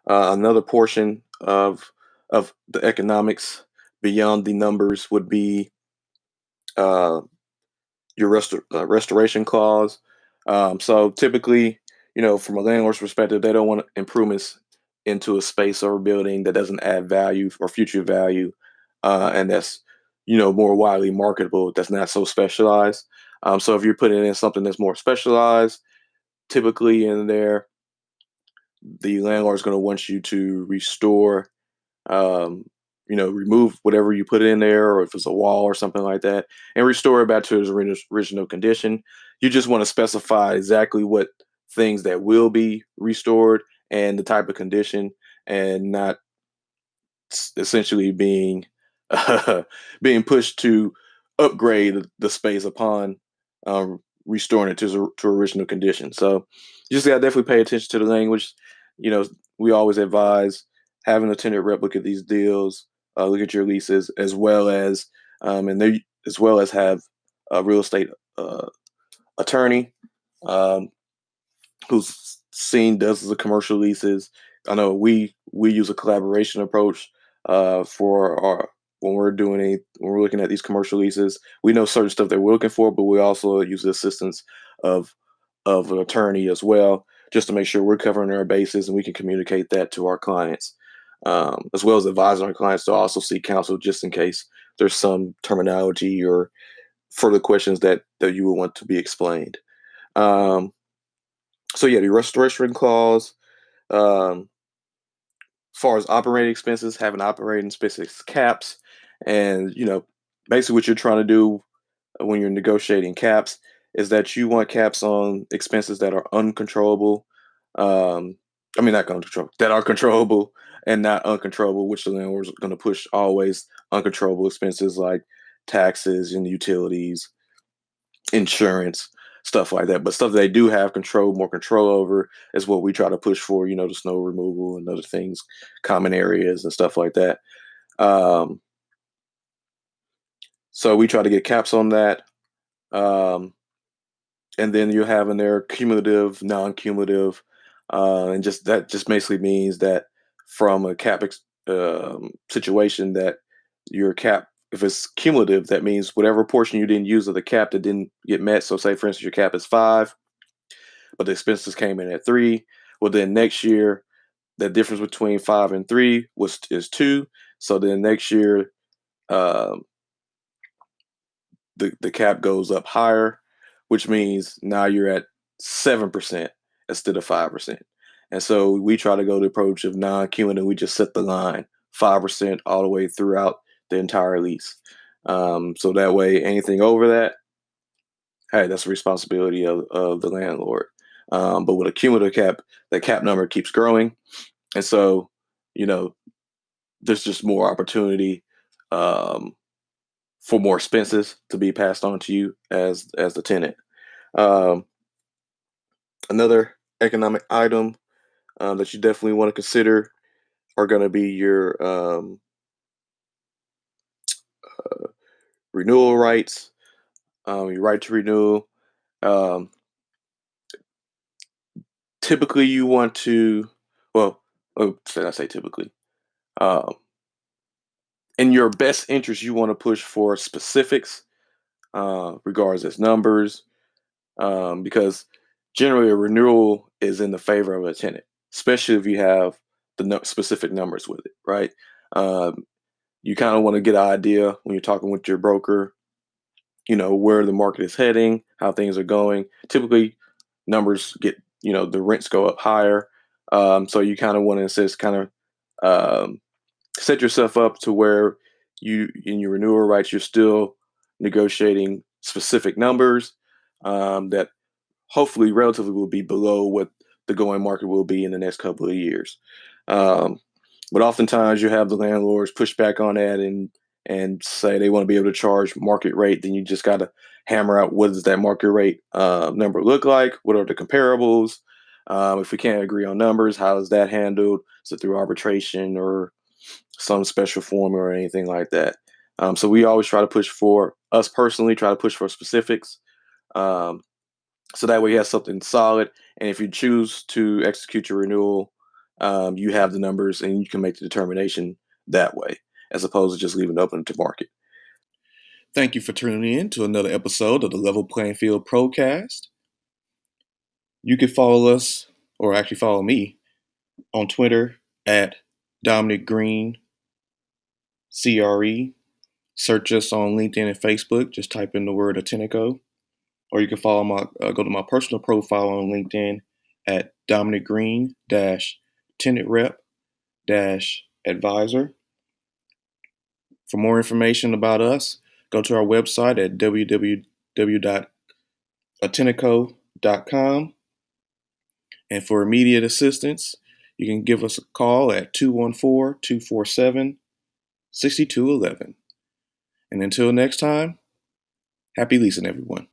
Another portion of the economics beyond the numbers would be uh, your restoration clause. So typically, from a landlord's perspective, they don't want improvements into a space or a building that doesn't add value or future value, and that's more widely marketable. That's not so specialized. So if you're putting in something that's more specialized, typically in there, the landlord is going to want you to restore, um, remove whatever you put in there, or if it's a wall or something like that, and restore it back to its original condition. You just want to specify exactly what things that will be restored and the type of condition, and not essentially being being pushed to upgrade the space upon restoring it to original condition. So you just got to definitely pay attention to the language. You know, we always advise having a tenant rep look at these deals, look at your leases, and they as well as have a real estate uh, attorney um, who's seen dozens of commercial leases. I know we use a collaboration approach for our when we're looking at these commercial leases. We know certain stuff that we're looking for, but we also use the assistance of an attorney as well, just to make sure we're covering our bases and we can communicate that to our clients, as well as advising our clients to also seek counsel just in case there's some terminology or further questions that you would want to be explained. Um, so yeah, the restoration clause. Um, as far as operating expenses, having operating expenses caps, and basically what you're trying to do when you're negotiating caps is that you want caps on expenses that are uncontrollable. I mean, not uncontrollable, that are controllable and not uncontrollable, which the landlord's going to push always uncontrollable expenses like taxes and utilities, insurance, stuff like that. But stuff they do have more control over is what we try to push for, the snow removal and other things, common areas and stuff like that. Um, so we try to get caps on that. Um, and then you have in there cumulative, non-cumulative, and just that just basically means that from a situation that your cap, if it's cumulative, that means whatever portion you didn't use of the cap that didn't get met. So say for instance your cap is 5, but the expenses came in at 3. Well, then next year the difference between 5 and 3 is 2. So then next year um, the cap goes up higher, which means now you're at 7% instead of 5%. And so we try to go the approach of non-cumulative. We just set the line 5% all the way throughout the entire lease. So that way, anything over that, hey, that's the responsibility of the landlord. But with a cumulative cap, the cap number keeps growing. And so, you know, there's just more opportunity um, for more expenses to be passed on to you as the tenant. Um, Another economic item that you definitely want to consider are going to be your renewal rights, your right to renew. Um, Typically, you want to, well, should I say typically? Um, in your best interest, you want to push for specifics, regards as numbers, because generally a renewal is in the favor of a tenant, especially if you have the specific numbers with it, right? Um, you kind of want to get an idea when you're talking with your broker, where the market is heading, how things are going. Typically, numbers get, the rents go up higher. So you kind of want to insist, um, set yourself up to where in your renewal rights, you're still negotiating specific numbers that hopefully relatively will be below what the going market will be in the next couple of years. Um, but oftentimes you have the landlords push back on that and say they want to be able to charge market rate. Then you just got to hammer out what does that market rate number look like? What are the comparables? If we can't agree on numbers, how is that handled? Is it through arbitration or some special form or anything like that? So we always try to push for us personally, try to push for specifics. Um, so that way you have something solid. And if you choose to execute your renewal, you have the numbers and you can make the determination that way, as opposed to just leaving it open to market. Thank you for tuning in to another episode of the Level Playing Field ProCast. You can follow us, or actually follow me, on Twitter at Dominic Green CRE. Search us on LinkedIn and Facebook. Just type in the word ATENANTco. Or you can follow go to my personal profile on LinkedIn at Dominic Green Tenant Rep Advisor. For more information about us, go to our website at www.ATENANco.com. And for immediate assistance, you can give us a call at 214-247-6211. And until next time, happy leasing, everyone.